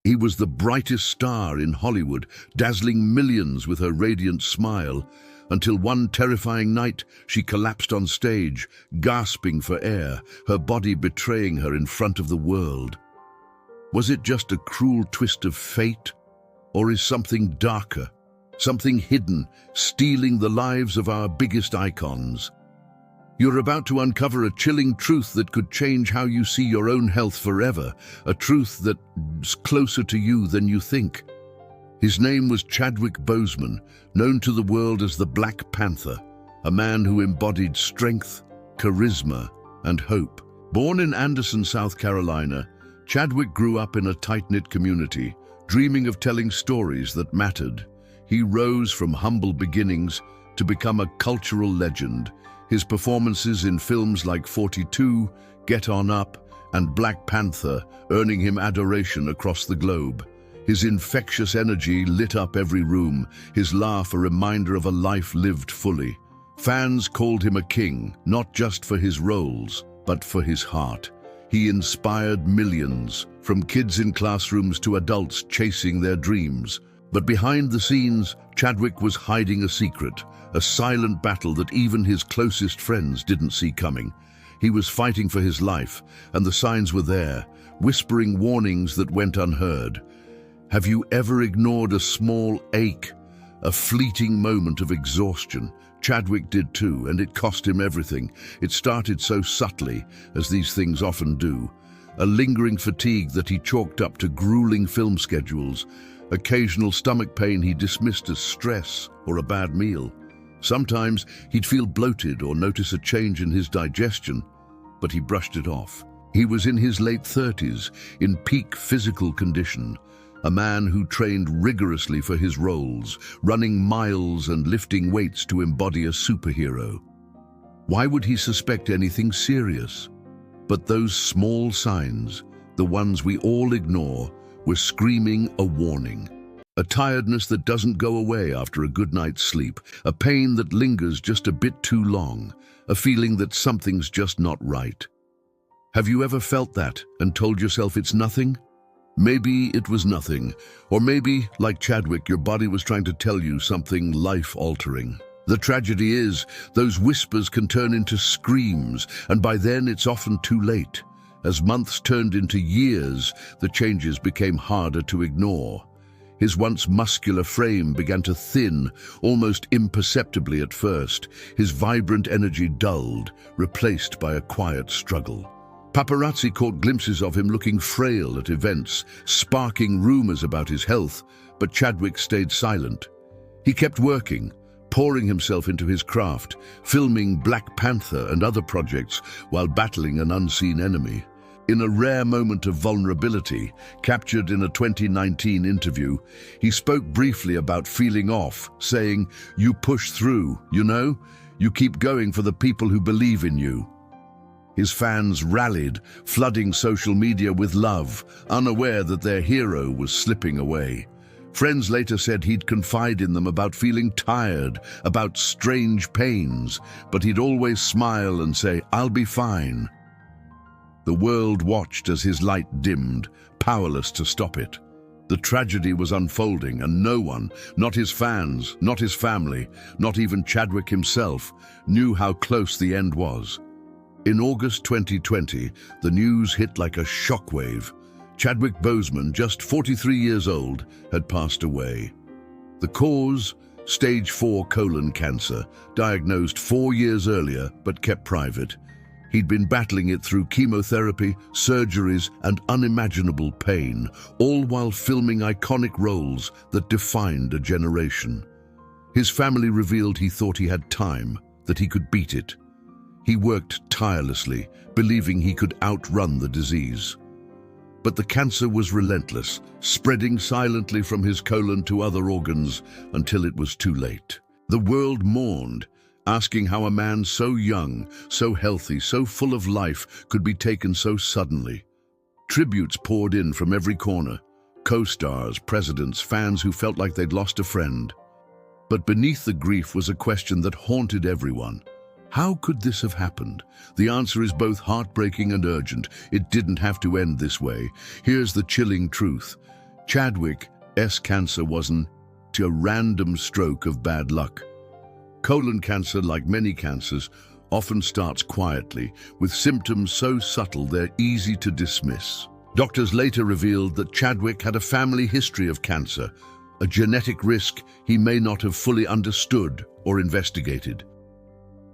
He was the brightest star in Hollywood, dazzling millions with her radiant smile, until one terrifying night she collapsed on stage, gasping for air, her body betraying her in front of the world. Was it just a cruel twist of fate? Or is something darker, something hidden, stealing the lives of our biggest icons? You're about to uncover a chilling truth that could change how you see your own health forever, a truth that's closer to you than you think. His name was Chadwick Boseman, known to the world as the Black Panther, a man who embodied strength, charisma, and hope. Born in Anderson, South Carolina, Chadwick grew up in a tight-knit community, dreaming of telling stories that mattered. He rose from humble beginnings to become a cultural legend. His performances in films like 42, Get On Up, and Black Panther earning him adoration across the globe. His infectious energy lit up every room, his laugh a reminder of a life lived fully. Fans called him a king, not just for his roles, but for his heart. He inspired millions, from kids in classrooms to adults chasing their dreams. But behind the scenes, Chadwick was hiding a secret, a silent battle that even his closest friends didn't see coming. He was fighting for his life, and the signs were there, whispering warnings that went unheard. Have you ever ignored a small ache, a fleeting moment of exhaustion? Chadwick did too, and it cost him everything. It started so subtly, as these things often do. A lingering fatigue that he chalked up to grueling film schedules, occasional stomach pain he dismissed as stress or a bad meal. Sometimes he'd feel bloated or notice a change in his digestion, but he brushed it off. He was in his late 30s, in peak physical condition, a man who trained rigorously for his roles, running miles and lifting weights to embody a superhero. Why would he suspect anything serious? But those small signs, the ones we all ignore, were screaming a warning. A tiredness that doesn't go away after a good night's sleep, a pain that lingers just a bit too long, a feeling that something's just not right. Have you ever felt that and told yourself it's nothing? Maybe it was nothing, or maybe, like Chadwick, your body was trying to tell you something life-altering. The tragedy is, those whispers can turn into screams, and by then it's often too late. As months turned into years, the changes became harder to ignore. His once muscular frame began to thin, almost imperceptibly at first. His vibrant energy dulled, replaced by a quiet struggle. Paparazzi caught glimpses of him looking frail at events, sparking rumors about his health, but Chadwick stayed silent. He kept working, pouring himself into his craft, filming Black Panther and other projects while battling an unseen enemy. In a rare moment of vulnerability, captured in a 2019 interview, he spoke briefly about feeling off, saying, "You push through, you know? You keep going for the people who believe in you." His fans rallied, flooding social media with love, unaware that their hero was slipping away. Friends later said he'd confide in them about feeling tired, about strange pains, but he'd always smile and say, "I'll be fine." The world watched as his light dimmed, powerless to stop it. The tragedy was unfolding, and no one, not his fans, not his family, not even Chadwick himself, knew how close the end was. In August 2020, the news hit like a shockwave. Chadwick Boseman, just 43 years old, had passed away. The cause? Stage 4 colon cancer, diagnosed 4 years earlier but kept private. He'd been battling it through chemotherapy, surgeries, and unimaginable pain, all while filming iconic roles that defined a generation. His family revealed he thought he had time, that he could beat it. He worked tirelessly, believing he could outrun the disease. But the cancer was relentless, spreading silently from his colon to other organs until it was too late. The world mourned, asking how a man so young, so healthy, so full of life could be taken so suddenly. Tributes poured in from every corner, co-stars, presidents, fans who felt like they'd lost a friend. But beneath the grief was a question that haunted everyone. How could this have happened? The answer is both heartbreaking and urgent. It didn't have to end this way. Here's the chilling truth. Chadwick's cancer wasn't a random stroke of bad luck. Colon cancer, like many cancers, often starts quietly, with symptoms so subtle they're easy to dismiss. Doctors later revealed that Chadwick had a family history of cancer, a genetic risk he may not have fully understood or investigated.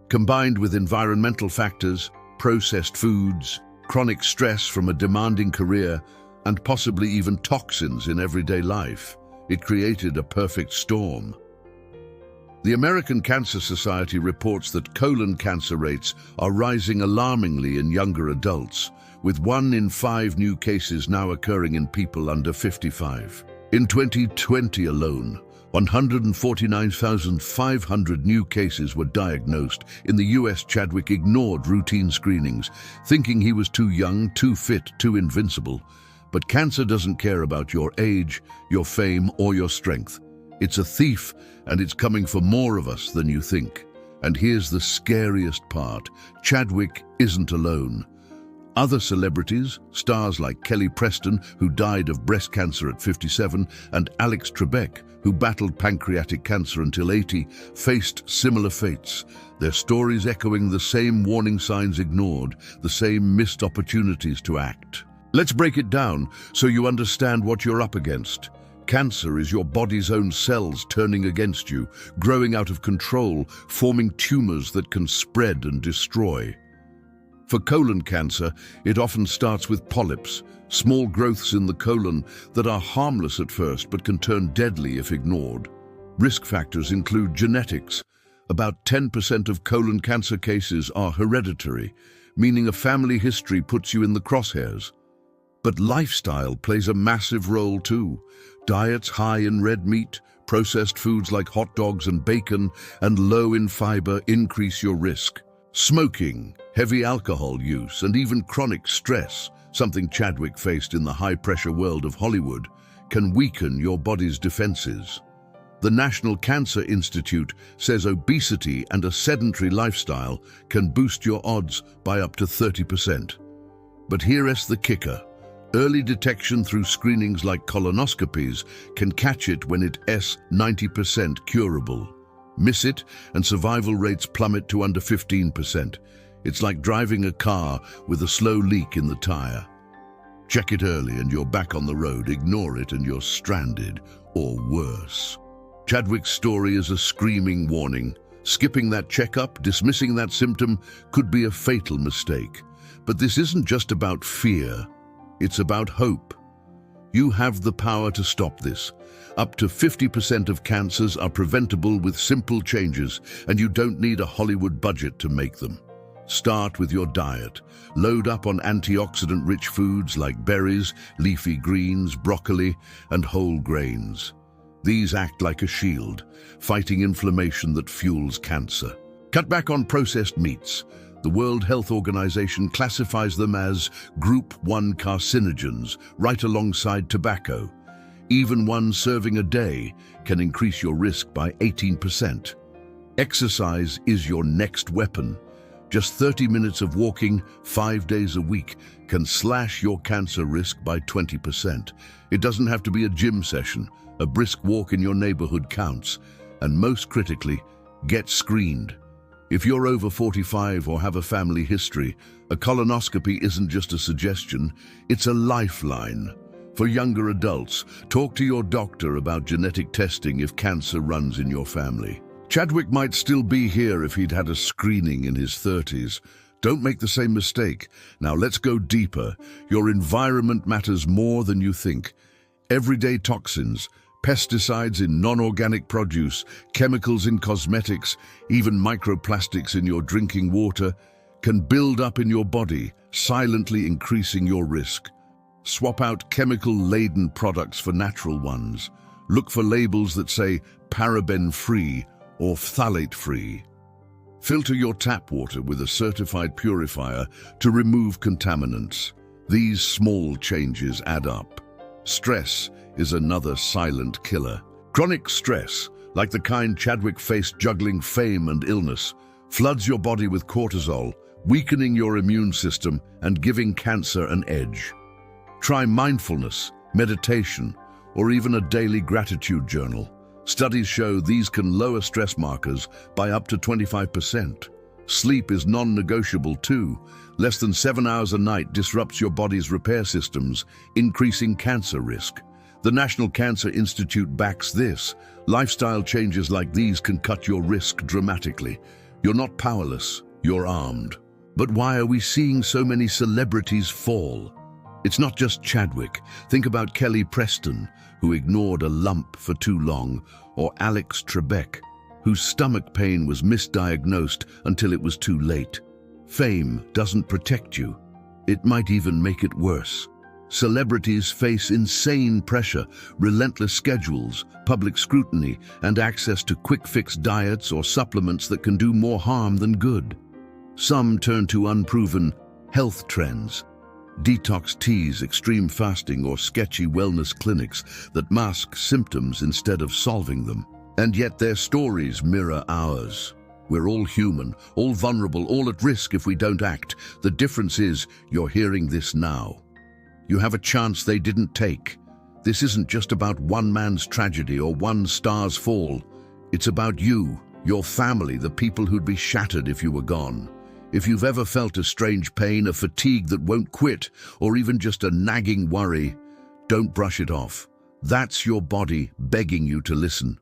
Combined with environmental factors, processed foods, chronic stress from a demanding career, and possibly even toxins in everyday life, it created a perfect storm. The American Cancer Society reports that colon cancer rates are rising alarmingly in younger adults, with 1 in 5 new cases now occurring in people under 55. In 2020 alone, 149,500 new cases were diagnosed. In the US, Chadwick ignored routine screenings, thinking he was too young, too fit, too invincible. But cancer doesn't care about your age, your fame, or your strength. It's a thief, and it's coming for more of us than you think. And here's the scariest part. Chadwick isn't alone. Other celebrities, stars like Kelly Preston, who died of breast cancer at 57, and Alex Trebek, who battled pancreatic cancer until 80, faced similar fates, their stories echoing the same warning signs ignored, the same missed opportunities to act. Let's break it down so you understand what you're up against. Cancer is your body's own cells turning against you, growing out of control, forming tumors that can spread and destroy. For colon cancer, it often starts with polyps, small growths in the colon that are harmless at first but can turn deadly if ignored. Risk factors include genetics. About 10% of colon cancer cases are hereditary, meaning a family history puts you in the crosshairs. But lifestyle plays a massive role too. Diets high in red meat, processed foods like hot dogs and bacon, and low in fiber increase your risk. Smoking, heavy alcohol use, and even chronic stress, something Chadwick faced in the high-pressure world of Hollywood, can weaken your body's defenses. The National Cancer Institute says obesity and a sedentary lifestyle can boost your odds by up to 30%. But here's the kicker. Early detection through screenings like colonoscopies can catch it when it's 90% curable. Miss it, and survival rates plummet to under 15%. It's like driving a car with a slow leak in the tire. Check it early and you're back on the road. Ignore it and you're stranded, or worse. Chadwick's story is a screaming warning. Skipping that checkup, dismissing that symptom, could be a fatal mistake. But this isn't just about fear. It's about hope. You have the power to stop this. Up to 50% of cancers are preventable with simple changes, and you don't need a Hollywood budget to make them. Start with your diet. Load up on antioxidant-rich foods like berries, leafy greens, broccoli, and whole grains. These act like a shield, fighting inflammation that fuels cancer. Cut back on processed meats. The World Health Organization classifies them as Group 1 carcinogens, right alongside tobacco. Even one serving a day can increase your risk by 18%. Exercise is your next weapon. Just 30 minutes of walking 5 days a week can slash your cancer risk by 20%. It doesn't have to be a gym session. A brisk walk in your neighborhood counts. And most critically, get screened. If you're over 45 or have a family history, a colonoscopy isn't just a suggestion, it's a lifeline. For younger adults, talk to your doctor about genetic testing if cancer runs in your family. Chadwick might still be here if he'd had a screening in his 30s. Don't make the same mistake. Now let's go deeper. Your environment matters more than you think. Everyday toxins, pesticides in non-organic produce, chemicals in cosmetics, even microplastics in your drinking water can build up in your body, silently increasing your risk. Swap out chemical-laden products for natural ones. Look for labels that say paraben-free or phthalate-free. Filter your tap water with a certified purifier to remove contaminants. These small changes add up. Stress is another silent killer. Chronic stress, like the kind Chadwick faced juggling fame and illness, floods your body with cortisol, weakening your immune system and giving cancer an edge. Try mindfulness, meditation, or even a daily gratitude journal. Studies show these can lower stress markers by up to 25%. Sleep is non-negotiable too. Less than 7 hours a night disrupts your body's repair systems, increasing cancer risk. The National Cancer Institute backs this. Lifestyle changes like these can cut your risk dramatically. You're not powerless, you're armed. But why are we seeing so many celebrities fall? It's not just Chadwick. Think about Kelly Preston, who ignored a lump for too long, or Alex Trebek, whose stomach pain was misdiagnosed until it was too late. Fame doesn't protect you. It might even make it worse. Celebrities face insane pressure, relentless schedules, public scrutiny, and access to quick-fix diets or supplements that can do more harm than good. Some turn to unproven health trends, detox teas, extreme fasting, or sketchy wellness clinics that mask symptoms instead of solving them. And yet their stories mirror ours. We're all human, all vulnerable, all at risk if we don't act. The difference is you're hearing this now. You have a chance they didn't take. This isn't just about one man's tragedy or one star's fall. It's about you, your family, the people who'd be shattered if you were gone. If you've ever felt a strange pain, a fatigue that won't quit, or even just a nagging worry, don't brush it off. That's your body begging you to listen.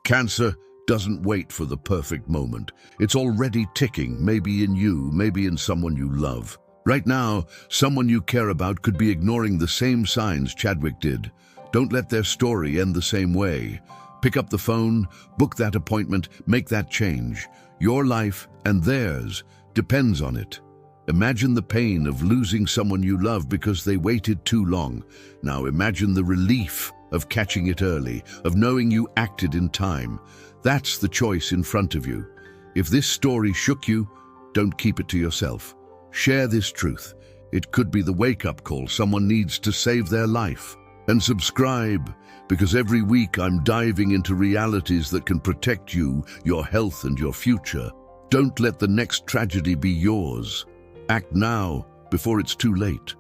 Cancer doesn't wait for the perfect moment. It's already ticking, maybe in you, maybe in someone you love. Right now, someone you care about could be ignoring the same signs Chadwick did. Don't let their story end the same way. Pick up the phone, book that appointment, make that change. Your life and theirs depends on it. Imagine the pain of losing someone you love because they waited too long. Now imagine the relief of catching it early, of knowing you acted in time. That's the choice in front of you. If this story shook you, don't keep it to yourself. Share this truth. It could be the wake-up call someone needs to save their life. And subscribe, because every week I'm diving into realities that can protect you, your health, and your future. Don't let the next tragedy be yours. Act now before it's too late.